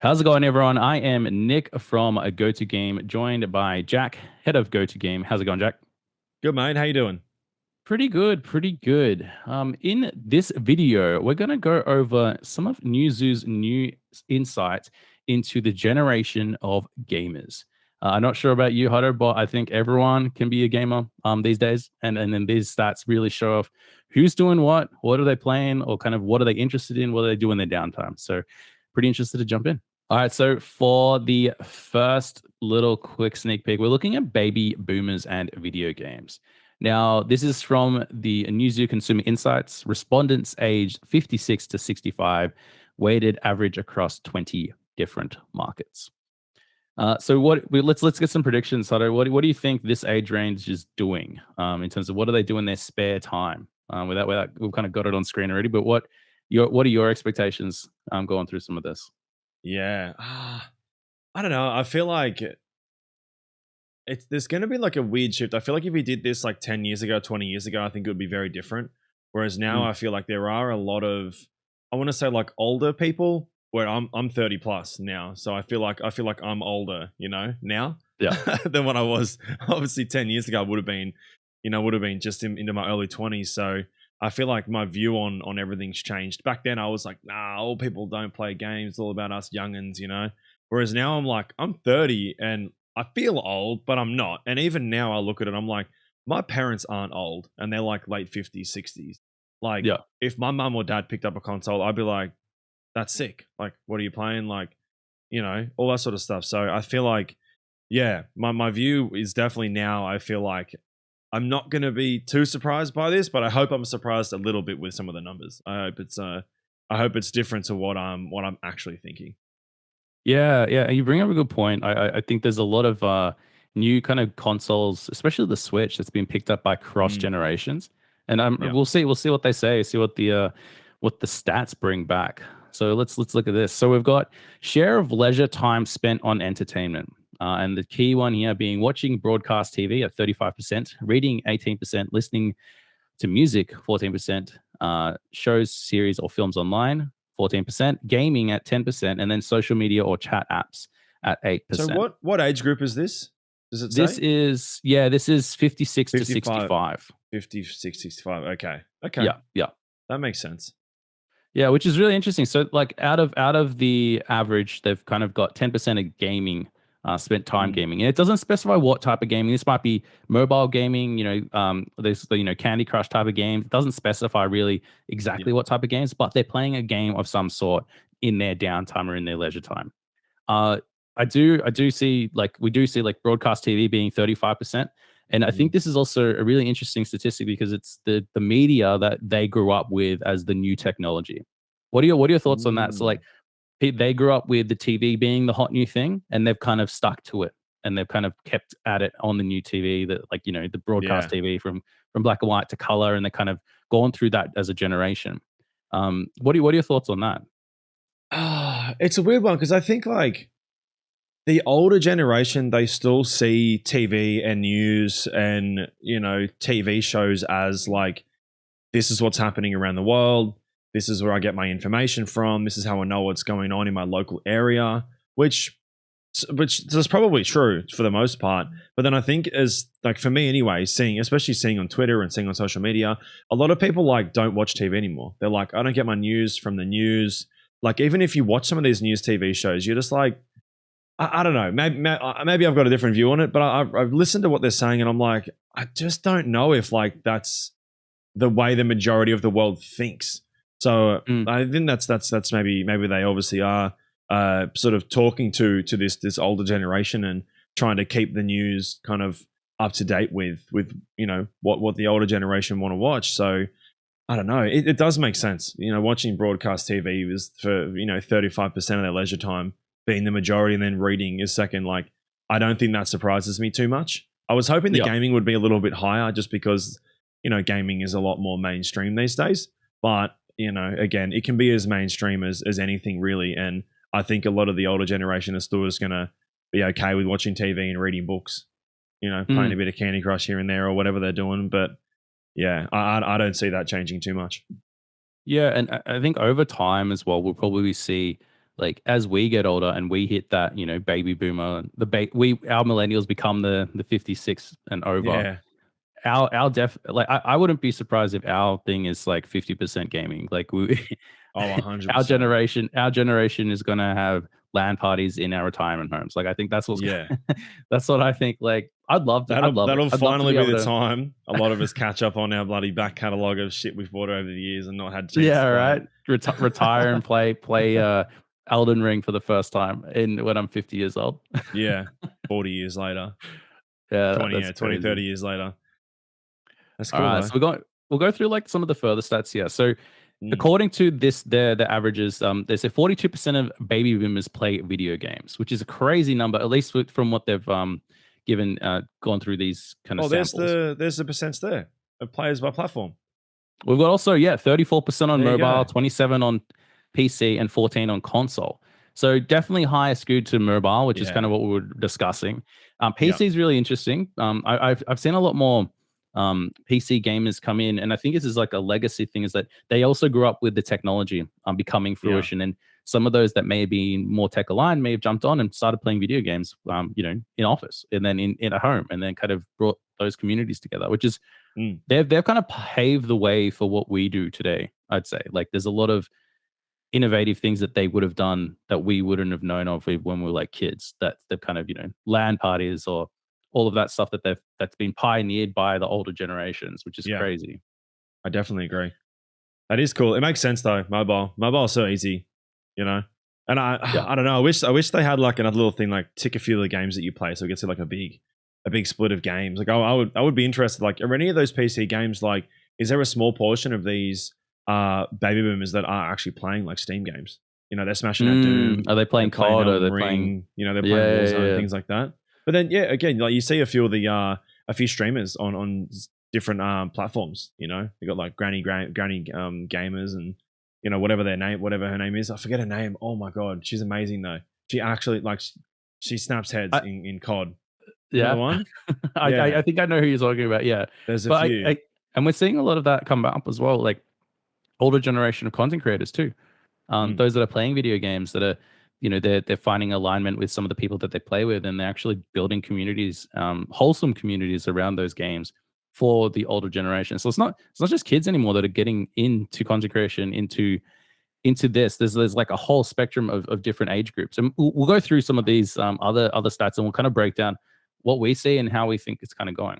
How's it going, everyone? I am Nick from a Go2Game, joined by Jack, head of Go2Game. How's it going, Jack? Good, mate. How you doing? Pretty good, pretty good. In this video, we're going to go over some of Newzoo's new insights into the generation of gamers. I'm not sure about you, Huddo, but I think everyone can be a gamer these days. And then these stats really show off who's doing what are they playing, or kind of what are they interested in, what do they do in their downtime. So pretty interested to jump in. All right, so for the first little quick sneak peek, we're looking at baby boomers and video games. Now, this is from the Newzoo Consumer Insights. Respondents aged 56 to 65, weighted average across 20 different markets. Let's get some predictions, Sato. What do you think this age range is doing in terms of what do they do in their spare time? Without we've kind of got it on screen already, but what are your expectations going through some of this? Yeah. I don't know. I feel like there's going to be like a weird shift. I feel like if we did this like 10 years ago, 20 years ago, I think it would be very different. Whereas now Mm, I feel like there are a lot of, I want to say like older people where I'm 30 plus now. So I feel like I'm older, now yeah. than what I was obviously 10 years ago. I would have been just into my early 20s. So I feel like my view on everything's changed. Back then I was like, nah, old people don't play games. It's all about us youngins. Whereas now I'm like, I'm 30 and I feel old, but I'm not. And even now I look at it, I'm like, my parents aren't old and they're like late 50s, 60s. Like, Yeah. if my mum or dad picked up a console, I'd be like, that's sick. Like, what are you playing? Like, all that sort of stuff. So I feel like, yeah, my view is definitely now, I feel like I'm not going to be too surprised by this, but I hope I'm surprised a little bit with some of the numbers. I hope it's different to what I'm actually thinking. Yeah, yeah, you bring up a good point. I think there's a lot of new kind of consoles, especially the Switch, that's been picked up by cross Mm, generations, and yeah. we'll see what they say, see what the stats bring back. So let's look at this. So we've got share of leisure time spent on entertainment, and the key one here being watching broadcast TV at 35%, reading 18%, listening to music 14%, shows, series, or films online 14%, gaming at 10%, and then social media or chat apps at So 8%. what age group is this? Does it This say? is this is 56 to 55, 65. 50, 65. Okay. Okay. Yeah, yeah. That makes sense. Yeah, which is really interesting. So like out of the average, they've kind of got 10% of gaming spent time Mm, gaming. And it doesn't specify what type of gaming. This might be mobile gaming, there's the Candy Crush type of games. It doesn't specify really yeah. exactly what type of games, but they're playing a game of some sort in their downtime or in their leisure time. Uh, I do see like we do see like broadcast TV being 35%. And I think Mm, this is also a really interesting statistic because it's the media that they grew up with as the new technology. What are your thoughts on that? So mm, like they grew up with the TV being the hot new thing and they've kind of stuck to it and they've kind of kept at it on the new TV that like the broadcast yeah. TV from black and white to color, and they kind of gone through that as a generation. What are your thoughts on that? It's a weird one because I think like the older generation, they still see TV and news and, TV shows as like, this is what's happening around the world. This is where I get my information from. This is how I know what's going on in my local area, which is probably true for the most part. But then I think as like for me anyway, especially seeing on Twitter and seeing on social media, a lot of people like don't watch TV anymore. They're like, I don't get my news from the news. Like even if you watch some of these news TV shows, you're just like, I don't know. Maybe I've got a different view on it, but I've listened to what they're saying, and I'm like, I just don't know if like that's the way the majority of the world thinks. So Mm, I think that's maybe they obviously are sort of talking to this older generation and trying to keep the news kind of up to date with what the older generation want to watch. So I don't know. It does make sense. Watching broadcast TV is for 35% of their leisure time being the majority, and then reading is second. Like I don't think that surprises me too much. I was hoping the yeah. gaming would be a little bit higher, just because gaming is a lot more mainstream these days. But again, it can be as mainstream as anything really. And I think a lot of the older generation is still just gonna be okay with watching TV and reading books. Playing a Mm. bit of Candy Crush here and there or whatever they're doing. But yeah, I don't see that changing too much. Yeah, and I think over time as well, we'll probably see like as we get older and we hit that, baby boomer, our millennials become the 56 and over. Yeah. I wouldn't be surprised if our thing is like 50% gaming. Like Oh, our 100%. generation is gonna have LAN parties in our retirement homes. Like I think that's what's Yeah. that's what I think. Like I'd love it. That'll I'd love to finally be be able the to. time a lot of us catch up on our bloody back catalog of shit we've bought over the years and not had a chance Yeah, to play. right. Retire and play Elden Ring for the first time in when I'm 50 years old. Yeah. 40 years later. Yeah, 20, that's yeah, 20, 30 crazy. years later. That's All cool right, though. so we'll go through like some of the further stats here. So Mm. according to this, the averages, they say 42% of baby boomers play video games, which is a crazy number, at least from what they've given gone through these kind of Oh, samples. there's the percents there of players by platform. We've got also 34% on There you mobile, go. 27 on PC, and 14 on console. So definitely higher skewed to mobile, which is kind of Yeah. what we were discussing. Yep. PC is really interesting. I've seen a lot more PC gamers come in, and I think this is like a legacy thing. Is that they also grew up with the technology becoming Yeah. fruition, and some of those that may be more tech aligned may have jumped on and started playing video games, in office and then in a home, and then kind of brought those communities together, which is Mm. they've kind of paved the way for what we do today. I'd say like there's a lot of innovative things that they would have done that we wouldn't have known of when we were like kids. That they've kind of LAN parties or all of that stuff that's been pioneered by the older generations, which is Yeah. crazy. I definitely agree. That is cool. It makes sense though. Mobile is so easy, you know. And Yeah. I don't know. I wish they had like another little thing like tick a few of the games that you play, so it gets to like a big split of games. Like I would be interested. Like, are any of those PC games like? Is there a small portion of these baby boomers that are actually playing like Steam games? You know, they're smashing out Doom, Are they they're playing playing COD? Or are they Elden playing? Ring. You know, they're playing Yeah, yeah, Warzone, yeah. things like that. But then yeah, again, like you see a few of the a few streamers on different platforms. You know, you got like granny gamers and whatever her name is. I forget her name. Oh my god, she's amazing though. She actually like she snaps heads I, in COD. You know the yeah. one? I Yeah, think I know who you're talking about. Yeah, there's a but few. and we're seeing a lot of that come up as well. Like older generation of content creators too. Mm, Those that are playing video games that are, they're finding alignment with some of the people that they play with, and they're actually building communities, wholesome communities around those games for the older generation. So it's not just kids anymore that are getting into content creation, into this. There's like a whole spectrum of different age groups, and we'll go through some of these other stats, and we'll kind of break down what we see and how we think it's kind of going.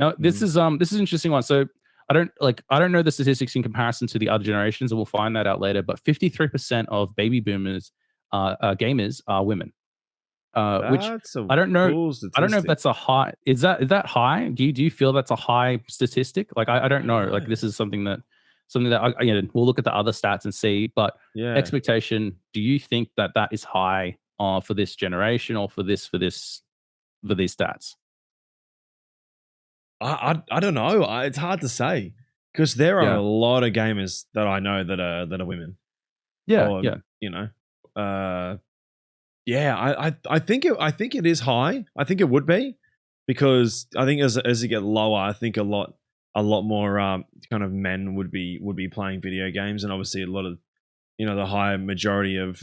Now, mhm. this is an interesting one. So I don't know the statistics in comparison to the other generations, and we'll find that out later. But 53% of baby boomers gamers are women, which That's a I don't know. cool I don't know if statistic. that's a high. Is that high? Do you feel that's a high statistic? Like I don't I don't know. Like know. this is something that we'll look at the other stats and see. But Yeah. expectation. Do you think that is high for this generation or for these stats? I don't know. It's hard to say because there are Yeah. a lot of gamers that I know that are women. Yeah. Or Yeah. uh, yeah. I think it is high. I think it would be because I think as you get lower, I think a lot more kind of men would be playing video games, and obviously a lot of the higher majority of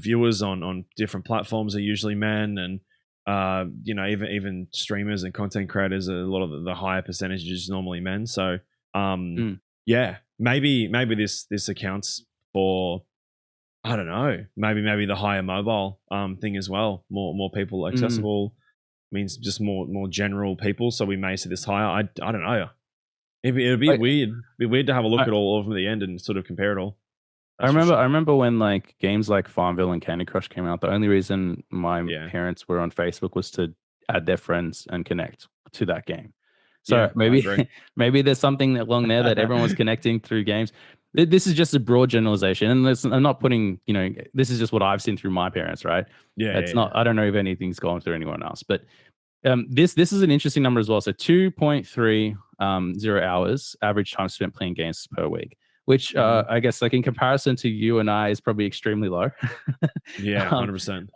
viewers on different platforms are usually men, and even streamers and content creators, a lot of the higher percentage is normally men. So Mm. yeah, maybe this accounts for, I don't know, maybe the higher mobile thing as well. More people Mm. accessible means just more general people, so we may see this higher. I don't know. It'd be Like weird. Be weird to have a look I, at all over the end and sort of compare it all. I That's for remember I sure. remember when like games like Farmville and Candy Crush came out. The only reason my Yeah. parents were on Facebook was to add their friends and connect to that game. So Yeah, I maybe agree. maybe there's something along there that everyone was connecting through games. This is just a broad generalization, and I'm not putting this is just what I've seen through my parents, right? Yeah, yeah, It's yeah. not. I don't know if anything's going through anyone else, but this is an interesting number as well. So 2.30 hours average time spent playing games per week, which Mhm. I guess like in comparison to you and I is probably extremely low. Yeah, um, 100%.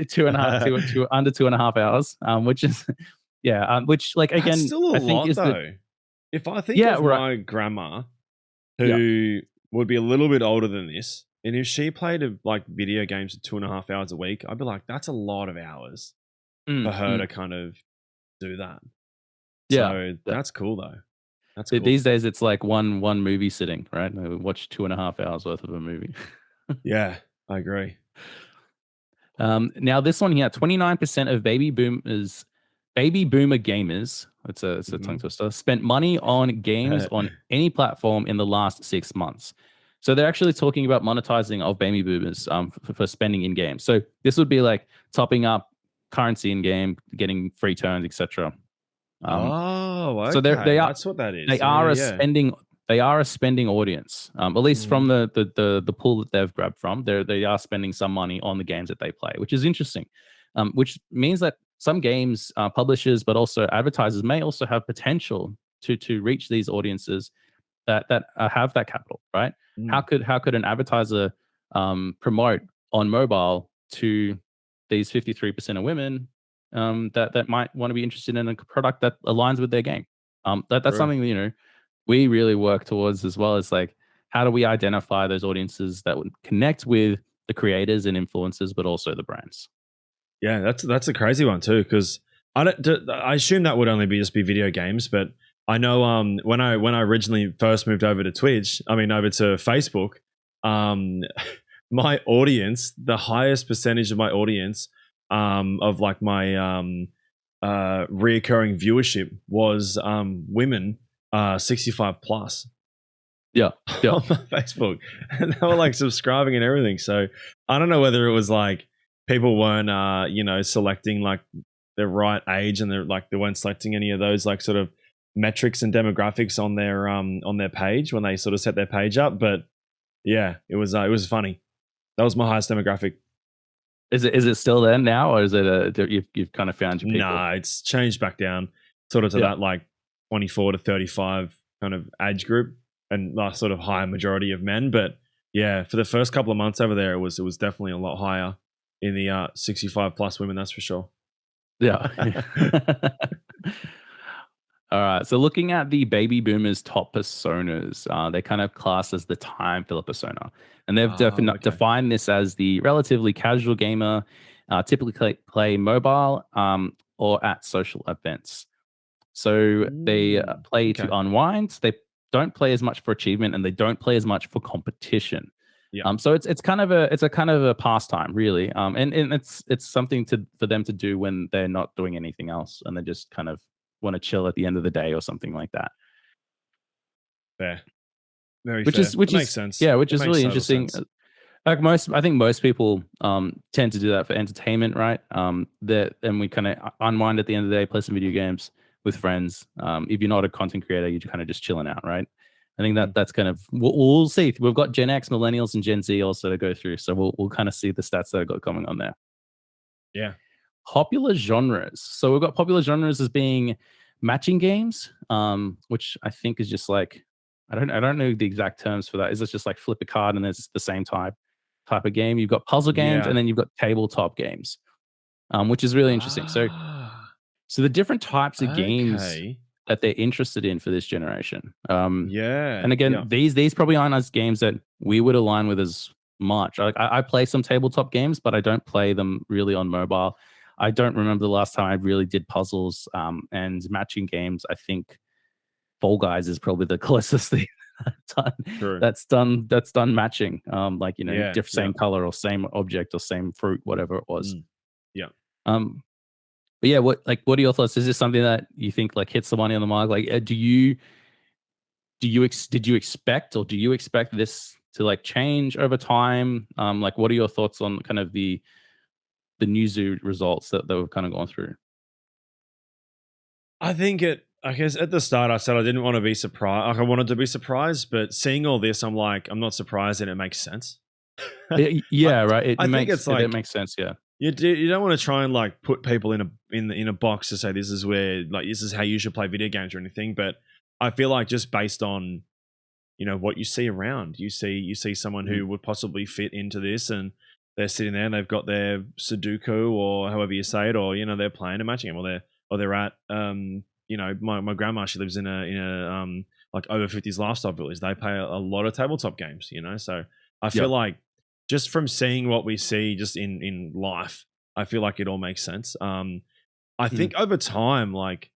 two and a half, under 2.5 hours, which is yeah, which like That's again still a I think lot is the though. If I think yeah of right my grandma, yeah who would be a little bit older than this, And if she played like video games for 2.5 hours a week, I'd be like, that's a lot of hours for Mm, her mm. to kind of do that. Yeah. So that's cool though. That's cool. These days, it's like one movie sitting, right? I watch 2.5 hours worth of a movie. Yeah, I agree. Now this one here, 29% of baby boomer gamers, it's a tongue Mhm. twister, spent money on games on any platform in the last 6 months. So they're actually talking about monetizing of baby boomers for spending in games. So this would be like topping up currency in game, getting free turns, etc. Um, Oh, so they okay. they are That's what that they is. Yeah, are yeah, a yeah. spending audience, at least from Mhm. the pool that they've grabbed from. They are spending some money on the games that they play, which is interesting. Which means that some games publishers, but also advertisers, may also have potential to reach these audiences that have that capital, right? Mm, How could an advertiser promote on mobile to these 53% of women that might want to be interested in a product that aligns with their game? That's true. something that, we really work towards as well. As like, how do we identify those audiences that would connect with the creators and influencers, but also the brands? Yeah, that's a crazy one too, because I assume that would only be just be video games, but I know when I originally first moved over to Twitch, I mean over to Facebook, um my audience, the highest percentage of my audience, of like my reoccurring viewership was women 65 plus Yeah, yeah. on my Facebook, and they were like subscribing and everything. So I don't know whether it was like people weren't, selecting like the right age, and they're like they weren't selecting any of those like sort of metrics and demographics on their page when they sort of set their page up. But yeah, it was funny. That was my highest demographic. Is it still there now, or is it you've kind of found your people? Nah, it's changed back down sort of to Yeah. that like 24 to 35 kind of age group, and sort of higher majority of men. But yeah, for the first couple of months over there, it was definitely a lot higher in the 65 plus women, that's for sure. Yeah. All right. So looking at the baby boomers' top personas, they kind of class as the time filler persona, and they've Oh, okay. defined this as the relatively casual gamer, typically play mobile or at social events. So they play to Okay. unwind. They don't play as much for achievement, and they don't play as much for competition. Yeah. So it's kind of a pastime, really, and it's something for them to do when they're not doing anything else, and they just kind of want to chill at the end of the day or something like that. Fair. Very fair. That Which makes is sense. yeah, which It is makes really total interesting. sense. Like I think most people tend to do that for entertainment, right? That and we kind of unwind at the end of the day, play some video games with friends. If you're not a content creator, you're kind of just chilling out, right? I think Mhm. that's kind of we'll see. We've got Gen X, Millennials, and Gen Z also to go through, so we'll kind of see the stats that I've got coming on there. Yeah. Popular genres. So we've got popular genres as being matching games, which I think is just like I don't know the exact terms for that. Is it just like flip a card and it's the same type of game? You've got puzzle games and Yeah. then you've got tabletop games, which is really interesting. Ah, So the different types of games okay. that they're interested in for this generation. Yeah. And again, Yeah. these probably aren't as games that we would align with as much. I play some tabletop games, but I don't play them really on mobile. I don't remember the last time I really did puzzles and matching games. I think Fall Guys is probably the closest thing True. that's done matching. Like Yeah. diff Yeah. same color or same object or same fruit, whatever it was. Mm. Yeah. Um, but yeah, what are your thoughts? Is this something that you think like hits the money on the mark? Like, did you expect or do you expect this to like change over time? Like, what are your thoughts on kind of the Newzoo results that we've kind of gone through? I guess at the start I said I didn't want to be surprised. Like I wanted to be surprised, but seeing all this, I'm like, I'm not surprised, and it makes sense. I, Yeah, right. I think it's It like makes sense. Yeah, you don't want to try and like put people in a box to say this is where like this is how you should play video games or anything. But I feel like just based on what you see around, you see someone Mhm. who would possibly fit into this, and they're sitting there and they've got their Sudoku or however you say it, or they're playing a matching game, or they're at my grandma, she lives in a like over 50s lifestyle village. They play a lot of tabletop games, so I feel Yeah. like just from seeing what we see just in life, I feel like it all makes sense. I think over time, like,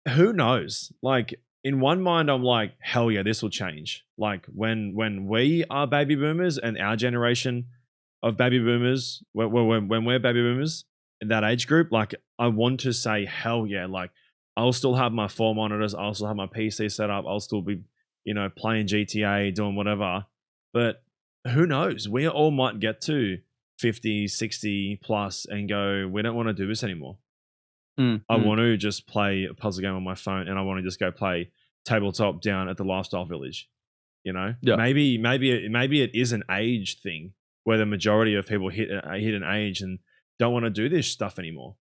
who knows? Like, in one mind, I'm like, hell yeah, this will change. Like when we are baby boomers and our generation of baby boomers, when we're baby boomers in that age group, like, I want to say, hell yeah, like, I'll still have my 4 monitors, I'll still have my PC set up, I'll still be, playing GTA, doing whatever. But who knows? We all might get to 50, 60 plus and go, we don't want to do this anymore. I want to just play a puzzle game on my phone, and I want to just go play tabletop down at the Lifestyle Village. Yeah. Maybe it is an age thing where the majority of people hit an age and don't want to do this stuff anymore.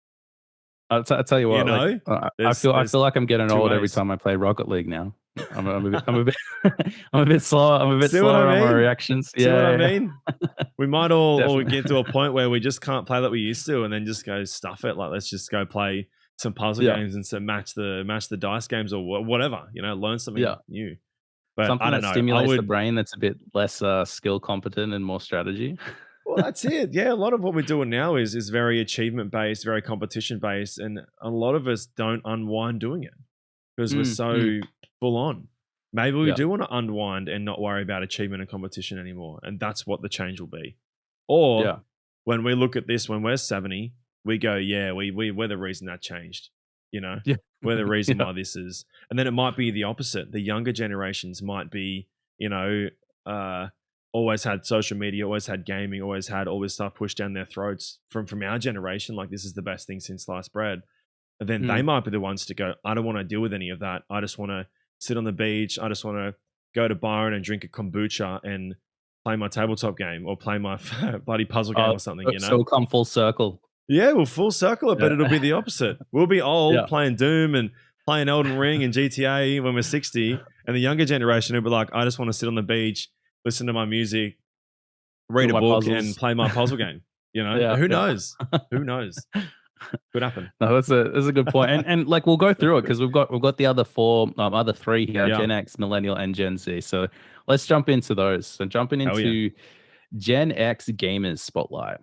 I'll tell you what, like, I feel like I'm getting old every time I play Rocket League now. I'm a bit I'm a bit slower. I'm a bit slower on my reactions. See what I mean? We might all get to a point where we just can't play like we used to, and then just go stuff it. Like, let's just go play some puzzle games and so match the dice games or whatever. Learn something new. But something I don't that know. stimulates the brain that's a bit less skill competent and more strategy. Well, that's it. Yeah, a lot of what we're doing now is very achievement based, very competition based, and a lot of us don't unwind doing it because we're so full on. Maybe we do want to unwind and not worry about achievement and competition anymore, and that's what the change will be. Or when we look at this when we're 70, we go, yeah, we're the reason that changed. We're the reason why this is. And then it might be the opposite. The younger generations might be, always had social media, always had gaming, always had all this stuff pushed down their throats from our generation. Like, this is the best thing since sliced bread. And then they might be the ones to go, I don't want to deal with any of that. I just want to sit on the beach. I just want to go to Byron and drink a kombucha and play my tabletop game or play my bloody puzzle game or something, So we'll come full circle. Yeah, we'll full circle it, but it'll be the opposite. We'll be old playing Doom and playing Elden Ring and GTA when we're 60. And the younger generation will be like, I just want to sit on the beach, listen to my music, read a book, and play my puzzle game. Who knows? Who knows? Could happen. No, that's a good point. And like, we'll go through it because we've got the other three here: Gen X, Millennial, and Gen Z. So let's jump into those. So jumping into Gen X gamers spotlight.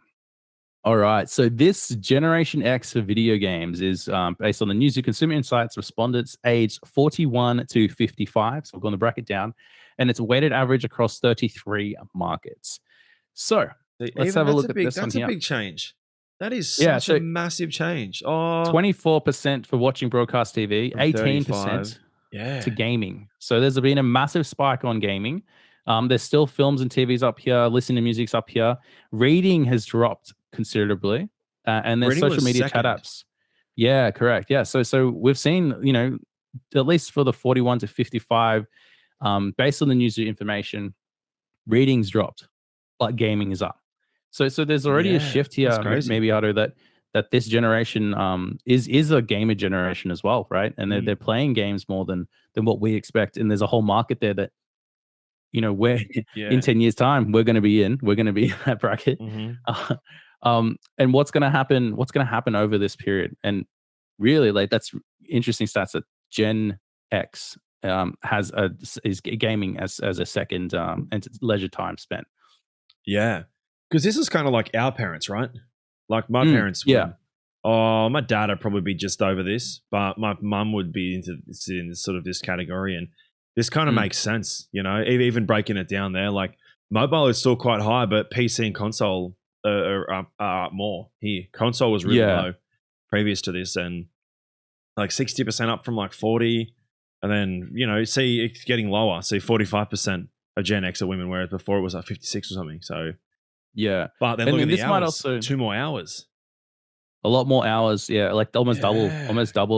All right. So this Generation X for video games is based on the Newzoo Consumer Insights respondents aged 41 to 55. So we're going to break it down, and it's weighted average across 33 markets. So let's have a look at this one here. That's a big change. That is such a massive change. 24% for watching broadcast TV, 18% to gaming. So there's been a massive spike on gaming. There's still films and TVs up here. Listening to music's up here. Reading has dropped considerably. And there's social media chat apps. Yeah, correct. Yeah. So we've seen, at least for the 41 to 55, based on the Newzoo information, reading's dropped, but gaming is up. So there's already a shift here, maybe, Otto, that this generation is a gamer generation as well, right? And they're playing games more than what we expect. And there's a whole market there that, where in 10 years' time we're going to be in that bracket. And what's going to happen over this period? And really, like, that's interesting stats that Gen X is gaming as a second and leisure time spent. Yeah. Because this is kind of like our parents, right? Like my parents would. Oh, my dad would probably be just over this, but my mum would be in sort of this category, and this kind of makes sense, even breaking it down there. Like, mobile is still quite high, but PC and console are up more here. Console was really low previous to this, and like 60% up from like 40, and then see it's getting lower. See 45% of Gen X are women, whereas before it was like 56 or something. So. Yeah, but then look at the hours. Might also 2 more hours. A lot more hours, like almost double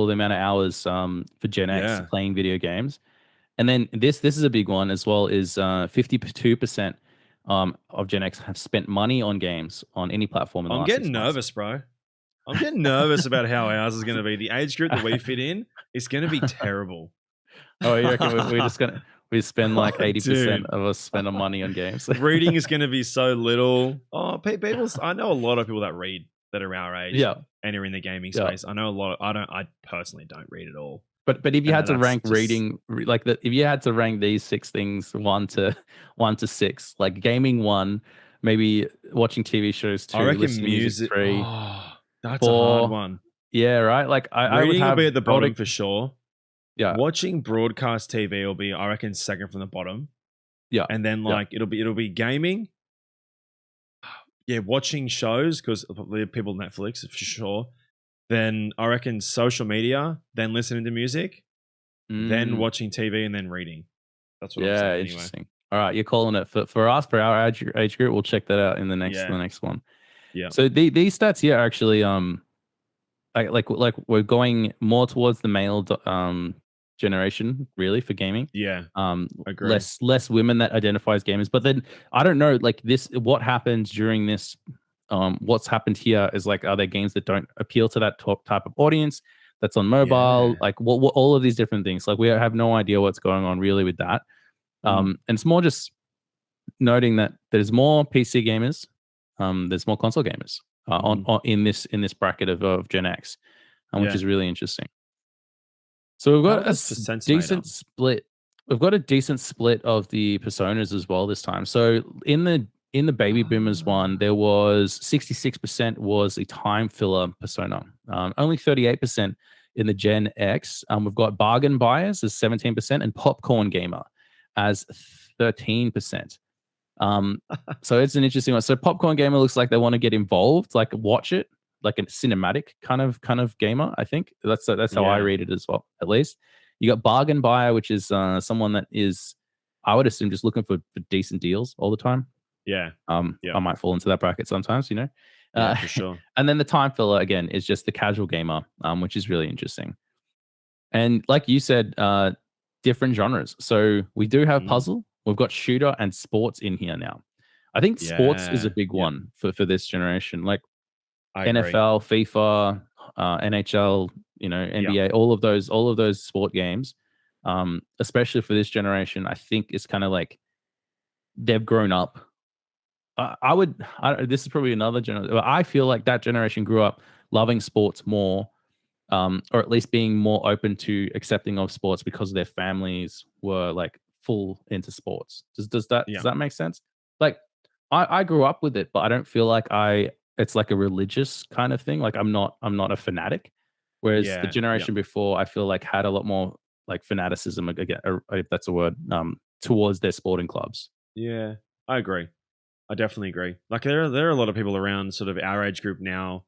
the amount of hours for Gen X playing video games. And then this is a big one as well, is 52% of Gen X have spent money on games on any platform in the last 6 months. I'm getting nervous, bro. I'm getting nervous about how ours is going to be. The age group that we fit in is going to be terrible. Oh, you reckon we're just going to... We spend like 80% of us spend on money on games. Reading is going to be so little. Oh, people! I know a lot of people that read that are our age, and are in the gaming space. I know a lot. I personally don't read at all. But if you had to rank reading, if you had to rank these 6 things 1 to 6, like gaming 1, maybe watching TV shows I 2, reckon listening to music music. 3, Oh, that's a hard 4. one. Yeah, right. Like I would Reading will have. be at the I bottom would. for sure. Yeah, Watching broadcast TV will be, I reckon, second from the bottom, yeah, and then yeah. like it'll be gaming. Yeah, watching shows because people Netflix for sure. Then I reckon social media, then listening to music, then Mm, watching TV, and then reading. That's what I'm yeah, saying anyway. interesting. All right, you're calling it for us for our age group. We'll check that out in the Yeah, next one. yeah, So these stats here are actually like we're going more towards the male generation really for gaming. yeah. Agree. Less women that identify as gamers. But then I don't know, like this, what happens during this? What's happened here is like, are there games that don't appeal to that top type of audience that's on mobile? Yeah. Like what all of these different things. Like we have no idea what's going on really with that. Mm, And it's more just noting that there's more PC gamers, there's more console gamers mhm. on in this bracket of Gen X, which Yeah. is really interesting. So we've How got was a this percents made up? decent split. We've got a decent split of the personas as well this time. So in the baby boomers one, Ah. there was 66% was a time filler persona. Only 38% in the Gen X. We've got bargain buyers as 17% and popcorn gamer as 13%. So it's an interesting one. So popcorn gamer looks like they want to get involved, like watch it, like a cinematic kind of gamer. I think that's how I Yeah. read it as well. At least you got bargain buyer, which is someone that is, I would assume, just looking for decent deals all the time. Yeah. I Yep. might fall into that bracket sometimes, you know. Yeah, Uh, for sure. and then the time filler again is just the casual gamer, which is really interesting. And like you said, different genres. So we do have Mm. puzzle. We've got shooter and sports in here now. I think sports is a Yeah. big Yep. one for this generation. Like I agree. NFL, FIFA, NHL, Yep. NBA, all of those sport games, especially for this generation, I think is kind of like they've grown up. This is probably another generation, but I feel like that generation grew up loving sports more, or at least being more open to accepting of sports because their families were like full into sports. Does that make sense? Like I grew up with it, but I don't feel like it's like a religious kind of thing. Like I'm not a fanatic. Whereas the Yeah. Yep. generation before, I feel like had a lot more like fanaticism again, or if that's a word, towards their sporting clubs. Yeah. I agree. I definitely agree. Like there are a lot of people around sort of our age group now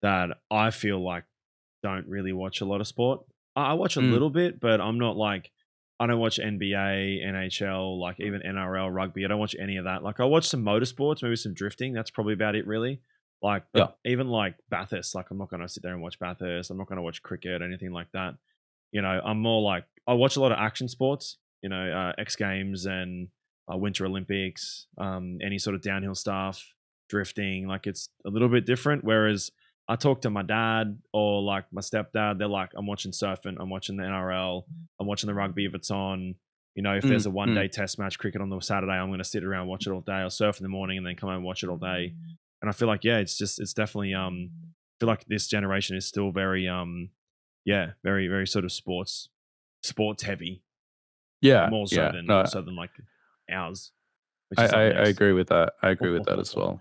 that I feel like don't really watch a lot of sport. I watch a Mm, little bit, but I'm not like I don't watch NBA, NHL, like even NRL rugby. I don't watch any of that. Like I watch some motorsports, maybe some drifting. That's probably about it, really. Like, yeah. but even like Bathurst, like I'm not going to sit there and watch Bathurst. I'm not going to watch cricket, anything like that. I'm more like I watch a lot of action sports. X Games and Winter Olympics, any sort of downhill stuff, drifting. Like it's a little bit different. Whereas I talk to my dad or like my stepdad, they're like, I'm watching surfing, I'm watching the NRL, I'm watching the rugby if it's on. If Mm, there's a one mm. day test match cricket on the Saturday, I'm going to sit around watch it all day. I'll surf in the morning and then come home and watch it all day. And I feel like it's definitely I feel like this generation is still very very very sort of sports heavy, Yeah, more so yeah. than No, like ours, which I, is I up I next. agree with that. I agree with that as well.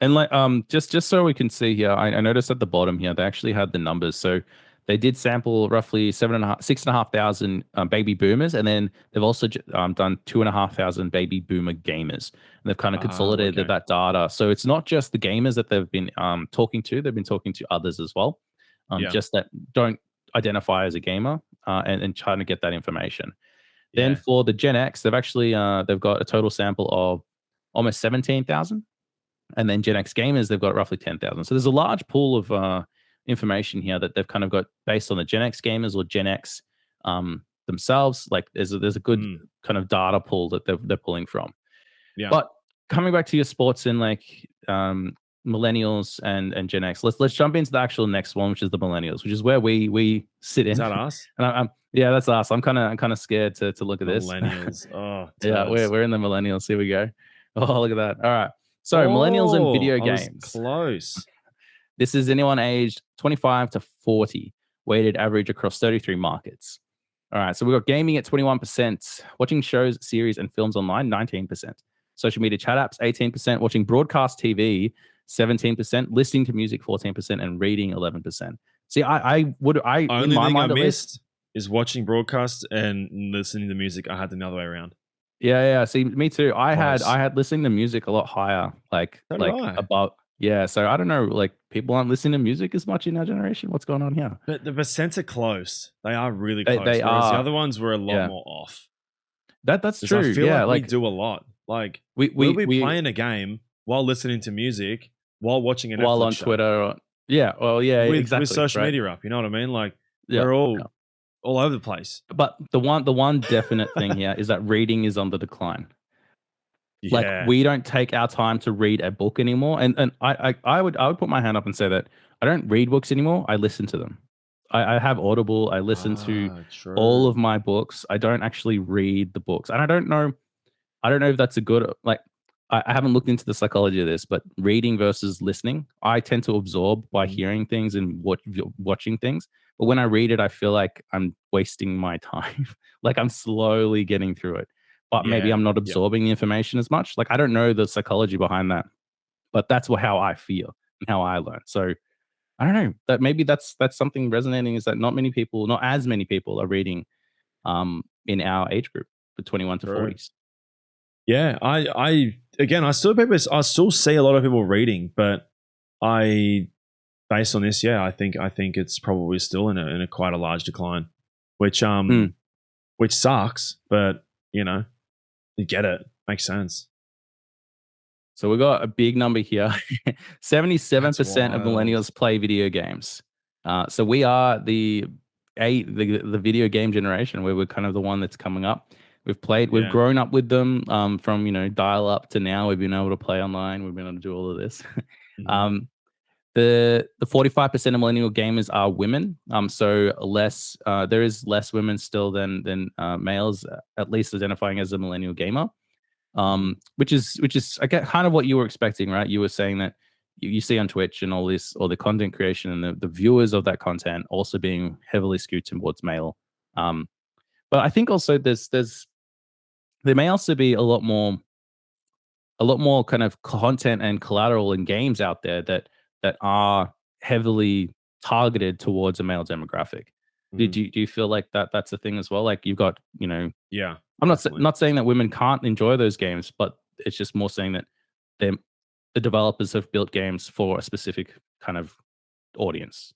And like just so we can see here, I noticed at the bottom here they actually had the numbers. So they did sample roughly 6,500 baby boomers, and then they've also done 2,500 baby boomer gamers, and they've kind of consolidated Okay. that data. So it's not just the gamers that they've been talking to; they've been talking to others as well, Yeah. just that don't identify as a gamer, and trying to get that information. Then Yeah. for the Gen X, they've got a total sample of almost 17,000, and then Gen X gamers, they've got roughly 10,000. So there's a large pool of information here that they've kind of got based on the Gen X gamers or Gen X themselves. Like there's a good Mm. kind of data pool that they're pulling from. Yeah. But coming back to your sports and like millennials and Gen X, let's jump into the actual next one, which is the millennials, which is where we sit Is in. that us? And yeah, that's us. I'm kind of scared to look at this. Millennials. Oh, Yeah, turds. we're in the millennials. Here we go. Oh, look at that. All right. So millennials and Oh, video I was games. close. This is anyone aged 25 to 40, weighted average across 33 markets. All right. So we've got gaming at 21%, watching shows, series, and films online, 19%. social media chat apps 18%, watching broadcast TV 17%, listening to music 14%, and reading 11%. See, I would in Only my thing I mind at least. missed is watching broadcasts and listening to music. I had the other way around. Yeah. See, me too. I Close. had listening to music a lot higher, So did I. above. Yeah, so I don't know, like people aren't listening to music as much in our generation. What's going on here? But the percents are close. They are really They close. Whereas the are. other ones were a lot Yeah, more off. that's Because true. I feel Yeah, like we like do a lot. Like we we'll be we playing a game while listening to music, while watching a while Netflix on show. Twitter. Yeah, well, yeah, with exactly. social Right. media up. You know what I mean? Like Yeah, we're yeah. all over the place. But the one definite thing here is that reading is on the decline. Like Yeah. we don't take our time to read a book anymore. And I would put my hand up and say that I don't read books anymore. I listen to them. I have Audible. I listen to all True. of my books. I don't actually read the books. And I don't know if that's a good, like, I haven't looked into the psychology of this, but reading versus listening, I tend to absorb by Mhm. hearing things and watching things. But when I read it, I feel like I'm wasting my time. Like I'm slowly getting through it, but maybe Yeah. I'm not Yeah. absorbing the information as much. Like I don't know the psychology behind that, but that's how I feel and how I learn. So I don't know that maybe that's something resonating is that not as many people are reading in our age group, the 21 to True. 40s. Yeah. I still see a lot of people reading, but based on this, yeah, I think it's probably still in a quite a large decline, which Hmm. which sucks, but you know, you get it. Makes sense. So we got a big number here. 77% of Wild. millennials play video games. So we are the video game generation where we're kind of the one that's coming up. We've Yeah. grown up with them from dial up to now. We've been able to play online. We've been able to do all of this. Mhm. um, the 45% of millennial gamers are women. So less. There is less women still than males, at least identifying as a millennial gamer. Mhm. Which is I get kind of what you were expecting, right? You were saying that you see on Twitch and all the content creation and the viewers of that content also being heavily skewed towards male. Um, but I think also there may also be a lot more kind of content and collateral and games out there that are heavily targeted towards a male demographic. Mhm. Do you feel like that's a thing as well? Like you've got Yeah. I'm Definitely. not saying that women can't enjoy those games, but it's just more saying that the developers have built games for a specific kind of audience.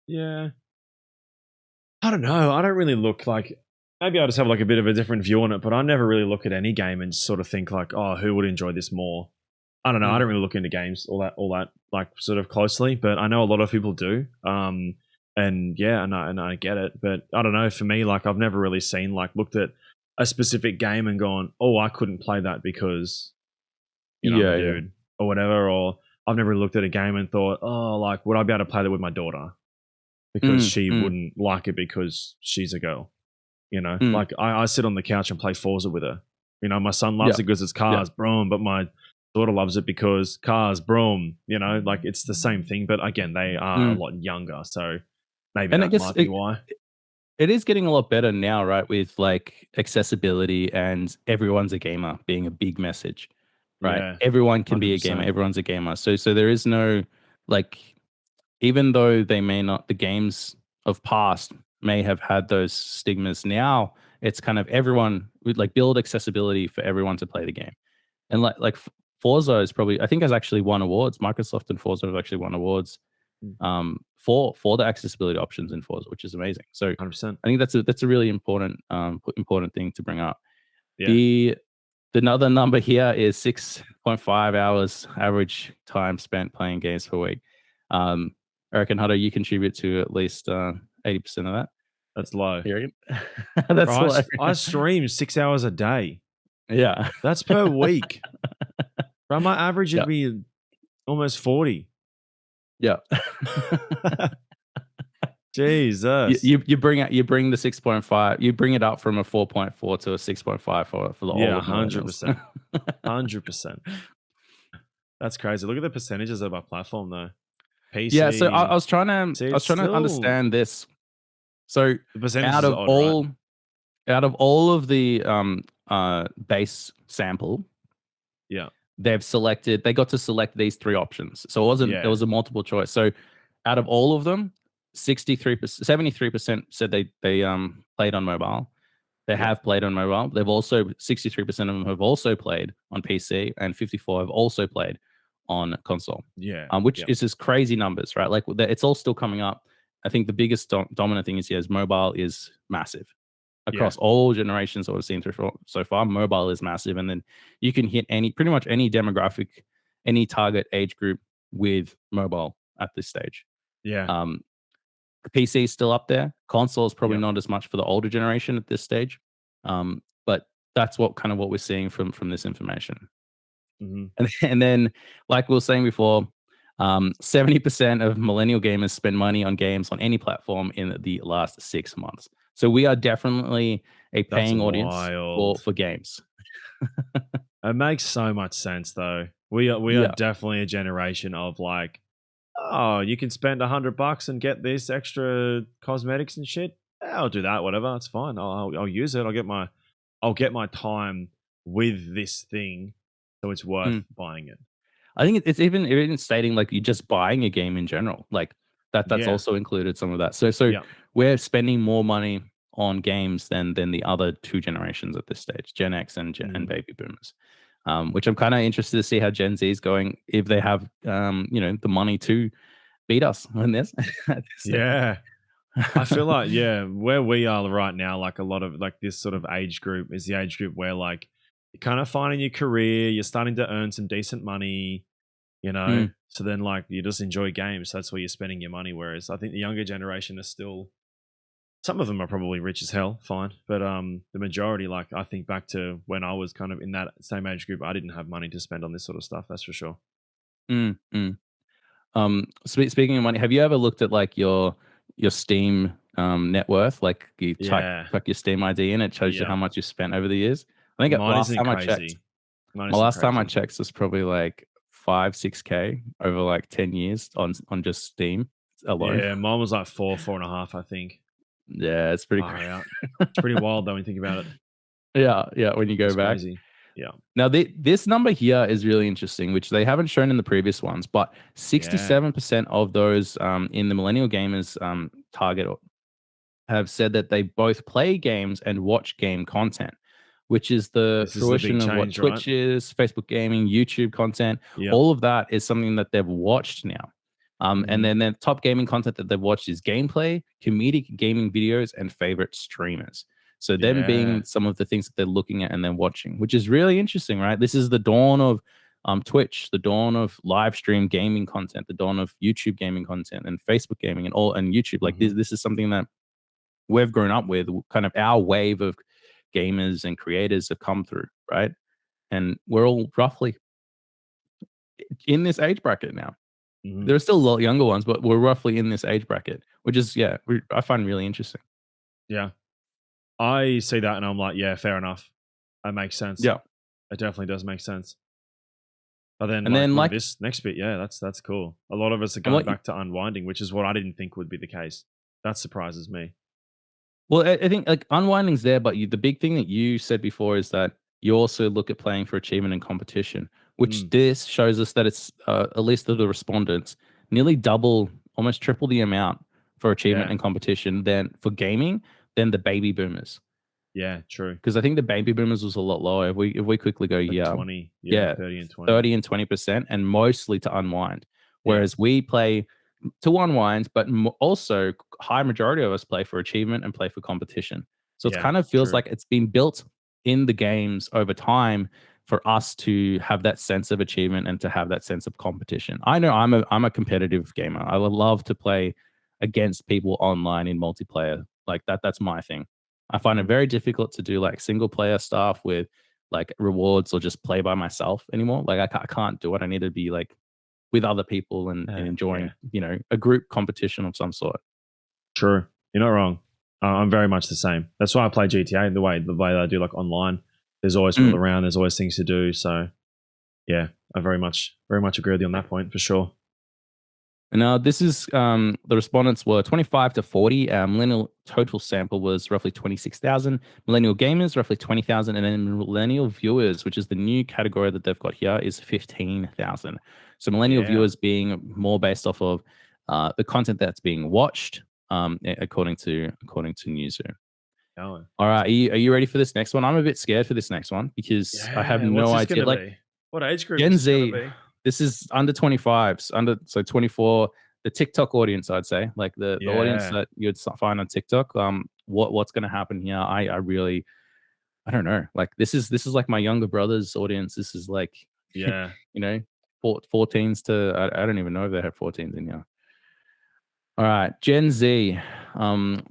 Yeah. I don't know. I don't really look like. Maybe I just have like a bit of a different view on it, but I never really look at any game and sort of think like, oh, who would enjoy this more? I don't know. I Mm. don't really look into games all that like sort of closely, but I know a lot of people do. And yeah, and I get it, but I don't know. For me, like I've never really seen like looked at a specific game and gone, oh, I couldn't play that because I'm a Yeah, yeah. dude or whatever. Or I've never looked at a game and thought, oh, like would I be able to play that with my daughter because Mm, she mm, wouldn't like it because she's a girl. mm. Like I sit on the couch and play Forza with her. My son Yeah, loves it because it's yeah. cars, broom, but my daughter loves it because cars, broom. Like it's the same thing, but again, they are a Mm. lot younger, so maybe And I that guess might be why. it is getting a lot better now, right? With like accessibility and everyone's a gamer being a big message, right? Yeah, Everyone can be a gamer. 100%. Everyone's a gamer. So there is no like even though they may not the games of past may have had those stigmas now it's kind of everyone would like build accessibility for everyone to play the game and Forza is probably I think has actually won awards. Microsoft and Forza have actually won awards Mm, for the accessibility options in Forza, which is amazing. So 100%. I think that's a really important thing to bring up. Yeah, The another number here is 6.5 hours average time spent playing games per week. I reckon, how do you contribute to at least 80% of that? that's low. You reckon? That's Bro, low. I stream 6 hours a day. Yeah. That's per week. Bro, my average Yeah. would be almost 40. Yeah. Jesus. You bring the 6.5, you bring it up from a 4.4 to a 6.5 for the Yeah, older millennials. 100%. 100%. That's crazy. Look at the percentages of our platform though. Yeah, so PC. See, I was it's trying to still understand this. So the out percentages are of odd, right? all out of all of the base sample, Yeah. They got to select these three options. So it Yeah. was a multiple choice. So out of all of them, 63%, 73% said they played on mobile. They Yeah. have played on mobile. They've also 63% of them have also played on PC, and 54 have also played on console. Yeah. Which Yeah. is just crazy numbers, right? Like it's all still coming up. I think the biggest dominant thing is mobile is massive Yeah. across all generations that we've seen through so far. Mobile is massive, and then you can hit pretty much any demographic, any target age group with mobile at this stage. Yeah. Um, PC is still up there. Console is probably Yeah. not as much for the older generation at this stage, but that's what we're seeing from this information. Mm-hmm. And then, like we were saying before, 70% of millennial gamers spend money on games on any platform in the last 6 months. So we are definitely a That's paying audience wild. for games. It makes so much sense though. We are Yeah. definitely a generation of like, oh, you can spend $100 and get this extra cosmetics and shit. Yeah, I'll do that. Whatever, that's fine. I'll use it. I'll get my time with this thing, so it's worth Mm. buying it. I think it's even stating like you're just buying a game in general. Like that's Yeah, also included some of that. So yeah, we're spending more money on games than the other two generations at this stage, Gen X and mm, baby boomers. Which I'm kind of interested to see how Gen Z is going, if they have the money to beat us on this at this stage. yeah. I feel like where we are right now, like a lot of like this sort of age group is the age group where like you're kind of finding your career, you're starting to earn some decent money, you know. Mm, So then like you just enjoy games. That's where you're spending your money. Whereas I think the younger generation is still, some of them are probably rich as hell, fine. But the majority, like I think back to when I was kind of in that same age group, I didn't have money to spend on this sort of stuff, that's for sure. mm. Speaking of money, have you ever looked at like your Steam net worth? Like you Yeah. chuck your Steam ID in, it shows you Yeah. how much you spent over the years. I think Mine last isn't time I checked, crazy. Mine isn't crazy. was probably like 5-6K over like 10 years on just Steam alone. Yeah, mine was like 4.5, I think. Yeah, it's pretty Far crazy. out. It's pretty wild though when you think about it. Yeah, when you go It's back. crazy. Yeah. Now, this number here is really interesting, which they haven't shown in the previous ones, but Yeah. 67% of those in the millennial gamers target have said that they both play games and watch game content, which is the This is the big fruition of what change, right? Twitch is, Facebook gaming, YouTube content. Yep. All of that is something that they've watched now. And Mhm. then the top gaming content that they've watched is gameplay, comedic gaming videos, and favorite streamers. So them Yeah. being some of the things that they're looking at and then watching, which is really interesting, right? This is the dawn of Twitch, the dawn of live stream gaming content, the dawn of YouTube gaming content, and Facebook gaming, and YouTube. Like Mhm. this is something that we've grown up with. Kind of our wave of gamers and creators have come through, right? And we're all roughly in this age bracket now. Mhm. There are still a lot younger ones, but we're roughly in this age bracket, which is I find really interesting. Yeah. I see that and I'm like, yeah, fair enough. That makes sense. Yeah, It definitely does make sense. But then and like then with like this next bit, yeah, that's cool. A lot of us are and going what back to unwinding, which is what I didn't think would be the case. That surprises me. Well, I think like unwinding's there, but the big thing that you said before is that you also look at playing for achievement and competition, which Mm. this shows us that it's at least of the respondents nearly double, almost triple the amount for achievement Yeah. and competition than for gaming than the baby boomers. Yeah, true. Because I think the baby boomers was a lot lower. If we quickly go, Like yeah, 20, yeah, yeah, 30 and 20. 30 and 20%, and mostly to unwind. Yeah. Whereas we play to unwind, but also high majority of us play for achievement and play for competition. So it Yeah, kind of feels true. like it's been built in the games over time for us to have that sense of achievement and to have that sense of competition. I know I'm a competitive gamer. I would love to play against people online in multiplayer. Like that's my thing. I find it Mhm. very difficult to do like single player stuff with like rewards or just play by myself anymore. Like I can't do it. I need to be like with other people and Yeah, enjoying, a group competition of some sort. true. You're not wrong. I'm very much the same. That's why I play GTA the way that I do like online. There's always people Mm. around. There's always things to do. So yeah, I very much agree with you on that point for sure. Now, this is the respondents were 25 to 40. Millennial total sample was roughly 26,000. Millennial gamers, roughly 20,000. And then millennial viewers, which is the new category that they've got here, is 15,000. So millennial Yeah. viewers being more based off of the content that's being watched, according to Newzoo. Oh. All right, are you ready for this next one? I'm a bit scared for this next one because I have Yeah. What's no this idea. gonna Like, be? What age group Gen is this gonna Z, be? this is under 25s, so 24, the TikTok audience, I'd say, like the audience Yeah. that you'd find on TikTok. What's going to happen here? I really, I don't know. Like this is like my younger brother's audience. This is like, Yeah. 14s to I don't even know if they have 14s in here. All right, Gen Z.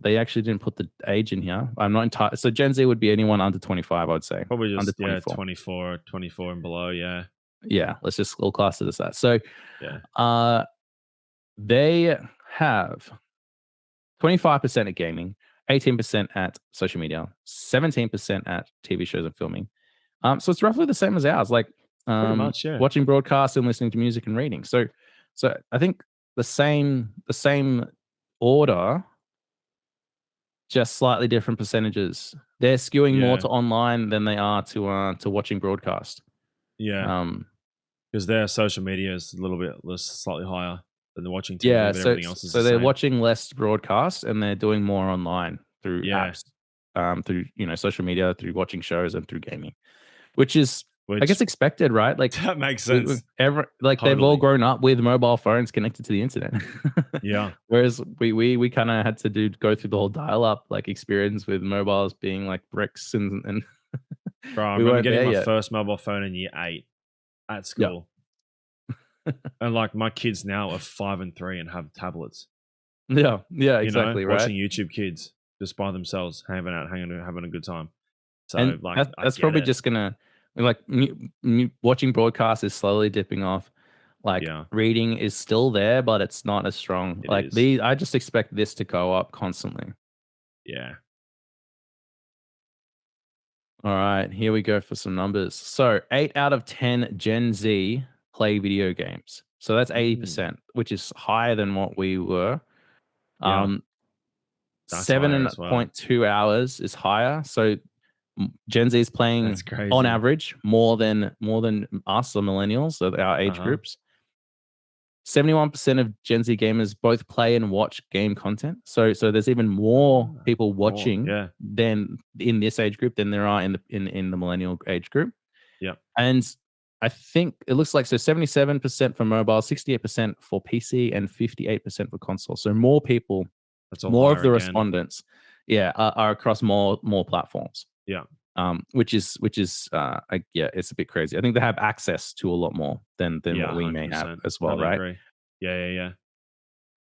They actually didn't put the age in here. I'm not entitled. So Gen Z would be anyone under 25, I'd say. Probably Under just 24. 24 and below. Yeah. Yeah, let's just all class it as that. So, Yeah. they have 25% at gaming, 18% at social media, 17% at TV shows and filming. So it's roughly the same as ours, like Pretty much. Yeah. watching broadcasts and listening to music and reading. So I think the same order, just slightly different percentages. They're skewing more Yeah. to online than they are to watching broadcast. Yeah. Um, Because their social media is a little bit less, slightly higher than the watching TV, Yeah, but so everything else is so the they're same. watching less broadcast and they're doing more online through Yeah. apps, through social media, through watching shows, and through gaming, which is, I Which guess, expected, right? Like that makes we, sense. they've all Totally. grown up with mobile phones connected to the internet. Yeah. Whereas we kind of had to go through the whole dial-up like experience with mobiles being like bricks and Bro, I we remember weren't getting there my yet. first mobile phone in year 8 at school. And like my kids now are 5 and 3 and have tablets. Yeah, You exactly, know, right. watching YouTube Kids just by themselves, having a good time. So And like, that's, I that's get probably it. just gonna, like, watching broadcasts is slowly dipping off. Like, Yeah. reading is still there, but it's not as strong. It Like is. I just expect this to go up constantly. Yeah. All right, here we go for some numbers. So 8 out of 10 Gen Z play video games. So that's 80%, which is higher than what we were. Yeah. Um, That's higher as well. 7.2 hours is higher. So Gen Z is playing That's crazy. on average more than us, the millennials, so our age groups. 71% of Gen Z gamers both play and watch game content. So there's even more people watching yeah. than in this age group than there are in the millennial age group. Yeah. And I think it looks like 77% for mobile, 68% for PC, and 58% for console. So more people, That's all more of higher the again. respondents, are across more platforms. Yeah. Which is it's a bit crazy. I think they have access to a lot more than what we may have as well, Totally right? agree. Yeah.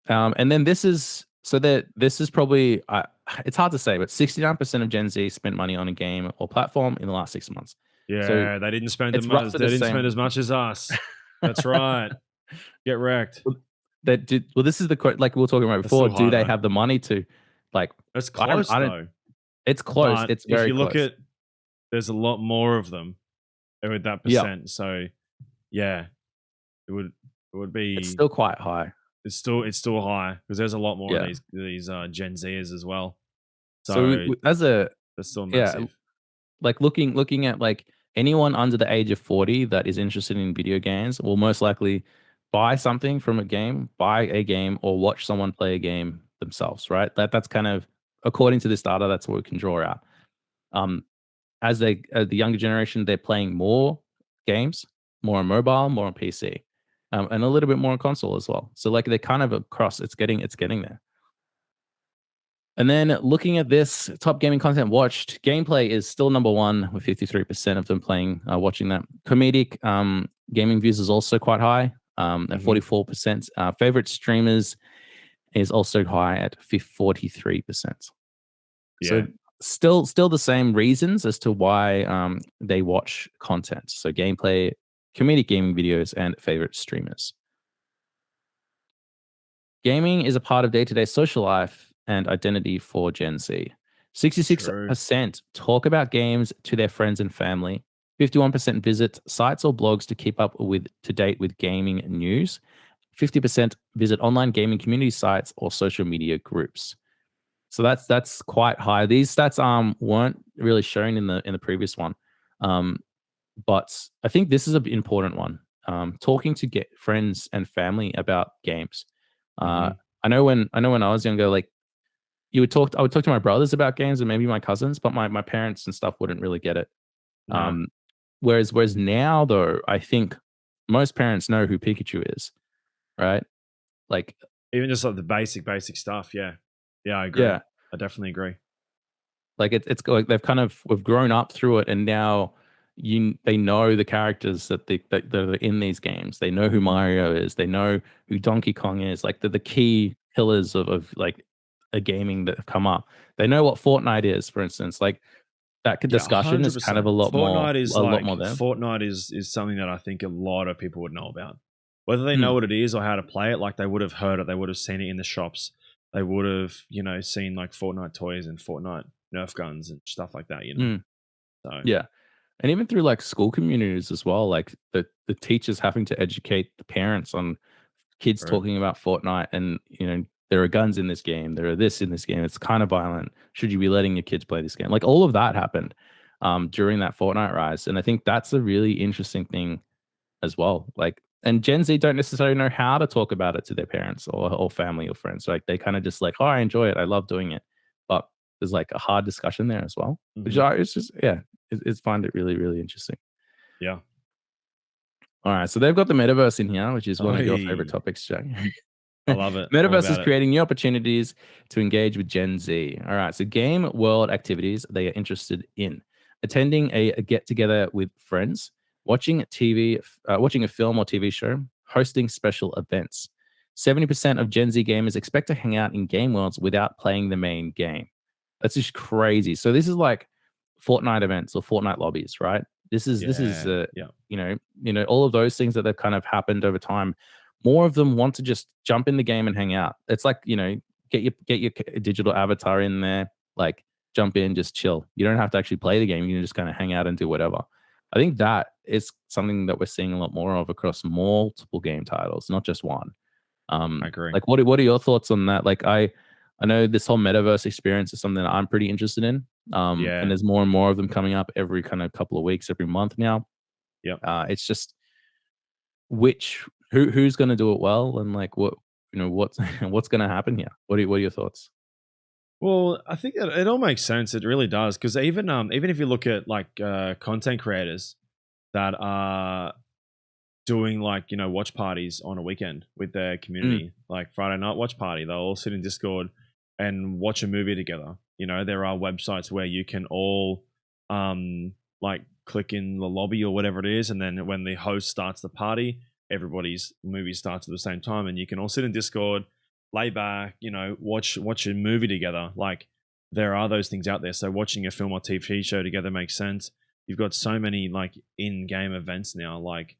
And then this is probably, it's hard to say, but 69% of Gen Z spent money on a game or platform in the last 6 months. Yeah, So they didn't spend it's roughly they the didn't same. spend as much as us. That's right. Get wrecked. Well, this is like we were talking about before. still Do high, they though. have the money to, like? That's close though. It's close. But It's very if you look close. at, there's a lot more of them with that percent. So yeah, it would be. It's still quite high. It's still high because there's a lot more of these Gen Zers as well. So as a that's still massive. Like looking at like anyone under the age of 40 that is interested in video games will most likely buy something from a game, or watch someone play a game themselves, right? That's kind of, according to this data, that's what we can draw out. As the younger generation, they're playing more games, more on mobile, more on PC, and a little bit more on console as well. So like they're kind of across. It's getting there. And then looking at this top gaming content watched, gameplay is still number one with 53% of them watching that. Comedic gaming views is also quite high at 44%. Favorite streamers is also high at 43%. Yeah. So still the same reasons as to why they watch content. So gameplay, comedic gaming videos, and favorite streamers. Gaming is a part of day-to-day social life and identity for Gen Z. 66% talk about games to their friends and family. 51% visit sites or blogs to keep up to date with gaming news. 50% visit online gaming community sites or social media groups. So that's quite high. These stats weren't really shown in the previous one, um, but I think this is an important one. Talking to get friends and family about games. Uh, Hmm. I know when I was younger, like I would talk to my brothers about games and maybe my cousins, but my parents and stuff wouldn't really get it. No. Um, whereas now though, I think most parents know who Pikachu is, right? Like, Even just like the basic stuff. Yeah. Yeah, I agree. yeah, I definitely agree. like it's like we've grown up through it, and now they know the characters that are in these games. They know who Hmm. Mario is. They know who Donkey Kong is. Like the key pillars of like a gaming that have come up. They know what Fortnite is, for instance. Like that Yeah, discussion is kind of 100%. Fortnite is a lot like more there. Fortnite is something that I think a lot of people would know about. Whether they know Mm, what it is or how to play it, like they would have heard it, they would have seen it in the shops. They would have, seen like Fortnite toys and Fortnite Nerf guns and stuff like that. mm, So, yeah. And even through like school communities as well, like the teachers having to educate the parents on kids true. talking about Fortnite, and there are guns in this game, there are this in this game, it's kind of violent. Should you be letting your kids play this game? Like all of that happened during that Fortnite rise, and I think that's a really interesting thing as well. Like, and Gen Z don't necessarily know how to talk about it to their parents or family or friends. Like they kind of just like, oh, I enjoy it, I love doing it, but there's like a hard discussion there as well, which Hmm. it's just yeah, it's find it really really interesting. Yeah. All right, so they've got the metaverse in here, which is one of your favorite Oi, topics, Jack. I love it. All Metaverse is about it. creating new opportunities to engage with Gen Z. All right, so game world activities they are interested in: attending a get together with friends, watching TV, watching a film or TV show, hosting special events. 70% of Gen Z gamers expect to hang out in game worlds without playing the main game. That's just crazy. So this is like Fortnite events or Fortnite lobbies, right? This is Yeah. Yeah. all of those things that they've kind of happened over time. More of them want to just jump in the game and hang out. It's like, get your digital avatar in there, like jump in, just chill. You don't have to actually play the game. You can just kind of hang out and do whatever. I think that is something that we're seeing a lot more of across multiple game titles, not just one. I agree. Like what are your thoughts on that? Like I know this whole metaverse experience is something that I'm pretty interested in. And Yeah. there's more and more of them coming up every kind of couple of weeks, every month now. Yep. It's just who's going to do it well, and like what's what's going to happen here. What are your thoughts? Well, I think it all makes sense. It really does. Because even if you look at like content creators that are doing like watch parties on a weekend with their Mm, community, like Friday night watch party, they'll all sit in Discord and watch a movie together. There are websites where you can all like click in the lobby or whatever it is, and then when the host starts the party, everybody's movie starts at the same time, and you can all sit in Discord, lay back, watch a movie together. Like there are those things out there. So watching a film or TV show together makes sense. You've got so many like in-game events now, like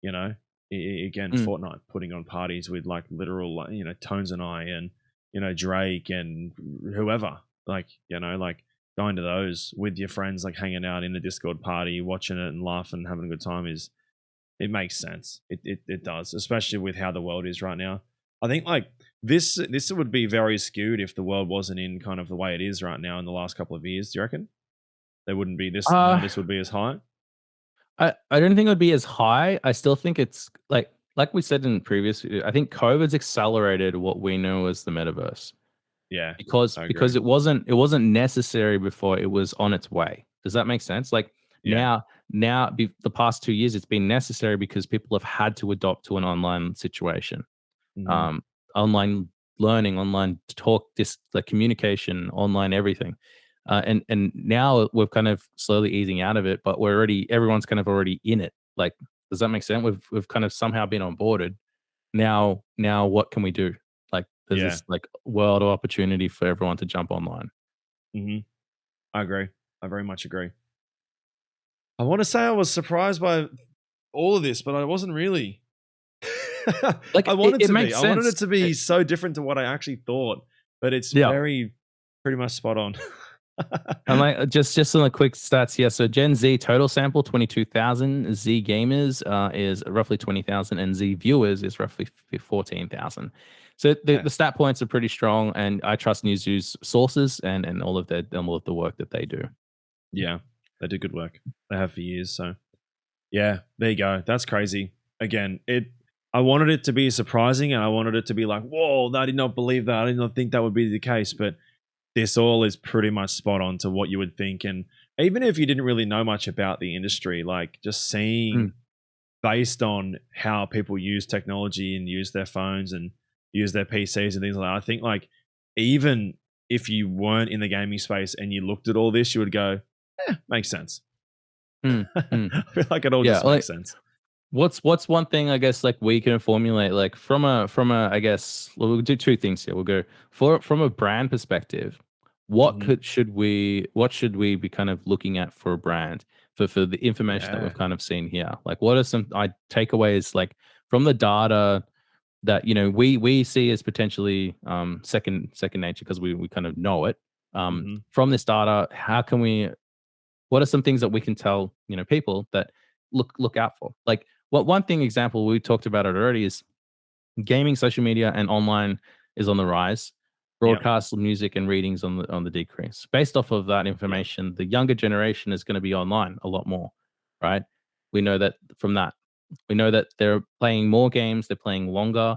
again, mm, Fortnite putting on parties with like literal, like, Tones and I and Drake and whoever, like going to those with your friends, like hanging out in the Discord party, watching it and laughing and having a good time it makes sense. It does, especially with how the world is right now. I think like this would be very skewed if the world wasn't in kind of the way it is right now in the last couple of years. Do you reckon there wouldn't be this? None of uh this would be as high. I don't think it would be as high. I still think it's like we said in previous video, I think COVID's accelerated what we know as the metaverse. Yeah, because I agree. because it wasn't necessary before, it was on its way. Does that make sense? Like Yeah. the past 2 years, it's been necessary because people have had to adopt to an online situation, Hmm. um, online learning, online talk, this like communication, online everything. And now we're kind of slowly easing out of it, but everyone's kind of already in it. Like, does that make sense? We've kind of somehow been onboarded. Now what can we do? Like there's Yeah. this like world of opportunity for everyone to jump online. Hmm. I agree. I very much agree. I want to say I was surprised by all of this, but I wasn't really. Like I wanted it to be. makes I wanted it sense. to be so different to what I actually thought, but it's Yeah. very pretty much spot on. And like just some quick stats here. So Gen Z total sample 22,000. Z gamers is roughly 20,000, and Z viewers is roughly 14,000. So Yeah. the stat points are pretty strong, and I trust Newzoo's sources and all of the work that they do. Yeah, they do good work. They have for years. So yeah, there you go. That's crazy. Again, I wanted it to be surprising, and I wanted it to be like, whoa, I did not believe that. I did not think that would be the case. But this all is pretty much spot on to what you would think. And even if you didn't really know much about the industry, like just seeing Mm. based on how people use technology and use their phones and use their PCs and things like that, I think like even if you weren't in the gaming space and you looked at all this, you would go, makes sense. Mm. Mm. I feel like it all Yeah, just makes sense. what's one thing I guess like we can formulate like from a I guess we'll do two things here. We'll go from a brand perspective. Mhm. What should we be kind of looking at for a brand for the information that we've Yeah. kind of seen here? Like what are some takeaways like from the data that we see as potentially second nature because we kind of know it. Mhm. From this data, how can we what are some things that we can tell people that look out for? Like what one thing example we talked about it already is gaming, social media, and online is on the rise. Yep. Broadcast, music, and readings on the decrease. Based off of that Yep. information, the younger generation is going to be online a lot more, right? We know that from that. We know that they're playing more games, they're playing longer,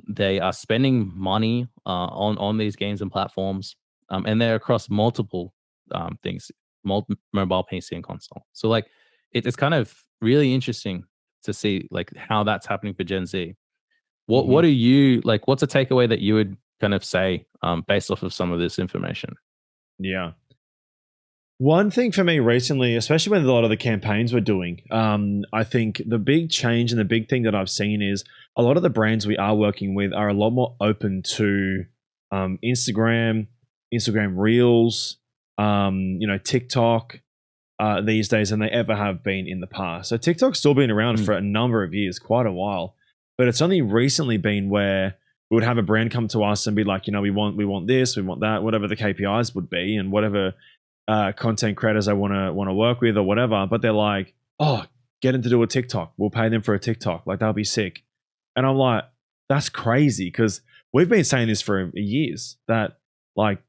they are spending money on these games and platforms, and they're across multiple things, mobile, PC, and console. So like it's kind of really interesting to see like how that's happening for Gen Z. What Mhm. do you like? What's a takeaway that you would kind of say based off of some of this information? Yeah. One thing for me recently, especially when a lot of the campaigns we're doing, I think the big change and the big thing that I've seen is a lot of the brands we are working with are a lot more open to Instagram, Instagram Reels, TikTok these days than they ever have been in the past. So TikTok's still been around Mm, for a number of years, quite a while, but it's only recently been where we would have a brand come to us and be like, we want this, we want that, whatever the KPIs would be, and whatever content creators I want to work with or whatever. But they're like, oh, get them to do a TikTok. We'll pay them for a TikTok. Like that'll be sick. And I'm like, that's crazy because we've been saying this for years that like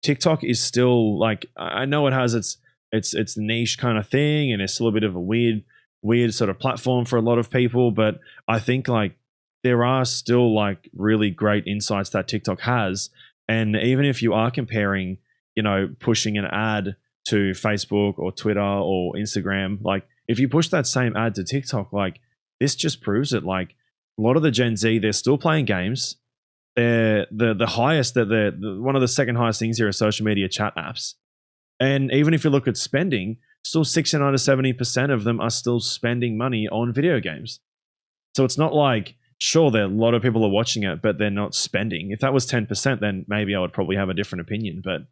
TikTok is still like I know it has its niche kind of thing and it's still a bit of a weird sort of platform for a lot of people, but I think like there are still like really great insights that TikTok has. And even if you are comparing pushing an ad to Facebook or Twitter or Instagram, like if you push that same ad to TikTok, like this just proves it. Like a lot of the Gen Z, they're still playing games. They're the highest that one of the second highest things here are social media chat apps. And even if you look at spending, still 69 to 70% of them are still spending money on video games. So it's not like, sure, there a lot of people are watching it, but they're not spending. If that was 10%, then maybe I would probably have a different opinion. But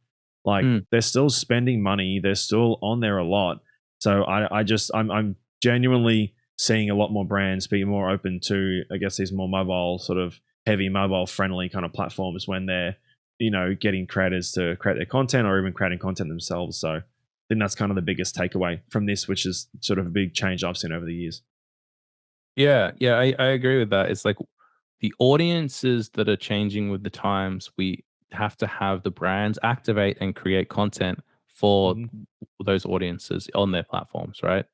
like mm. they're still spending money, they're still on there a lot. So I'm genuinely seeing a lot more brands be more open to, I guess, these more mobile sort of heavy mobile friendly kind of platforms when they're getting creators to create their content or even creating content themselves. So I think that's kind of the biggest takeaway from this, which is sort of a big change I've seen over the years. Yeah, yeah, I agree with that. It's like the audiences that are changing with the times. We have to have the brands activate and create content for Hmm. those audiences on their platforms, right?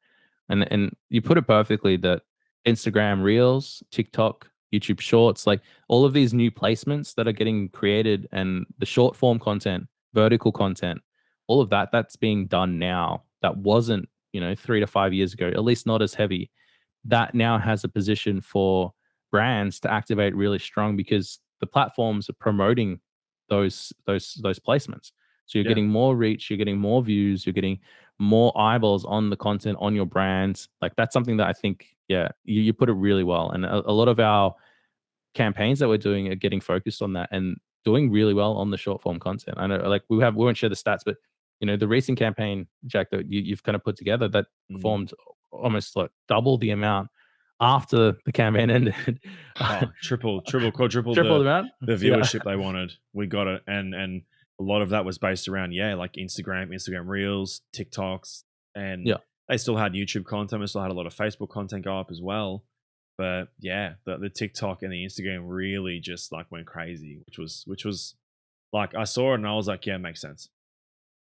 And you put it perfectly that Instagram Reels, TikTok, YouTube Shorts, like all of these new placements that are getting created and the short form content, vertical content, all of that's being done now. That wasn't, 3 to 5 years ago, at least not as heavy. That now has a position for brands to activate really strong because the platforms are promoting those placements. So you're Yeah. getting more reach, you're getting more views, you're getting more eyeballs on the content on your brand. Like that's something that I think, yeah, you put it really well. And a lot of our campaigns that we're doing are getting focused on that and doing really well on the short form content. I know, like we won't share the stats, but the recent campaign, Jack, that you've kind of put together that Mhm. performed almost like double the amount after the campaign ended. Oh, triple, quadruple Triple the the amount. the Yeah. viewership they wanted. We got it, and a lot of that was based around, like Instagram Reels, TikToks, and Yeah. they still had YouTube content. They still had a lot of Facebook content go up as well. But yeah, the TikTok and the Instagram really just like went crazy, which was like, I saw it and I was like, yeah, makes sense.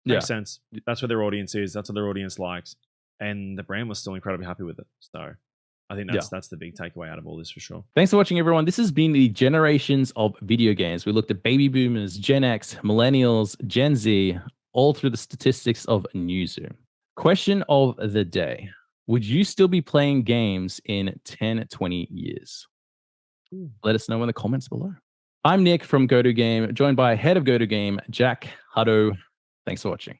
Yeah. Makes sense. That's what their audience is. That's what their audience likes, and the brand was still incredibly happy with it. So I think Yeah. that's the big takeaway out of all this for sure. Thanks for watching, everyone. This has been the generations of video games. We looked at baby boomers, Gen X, millennials, Gen Z, all through the statistics of Newzoo. Question of the day. Would you still be playing games in 10, 20 years? Let us know in the comments below. I'm Nick from Go to Game, joined by head of Go to Game, JackHuddo. Thanks for watching.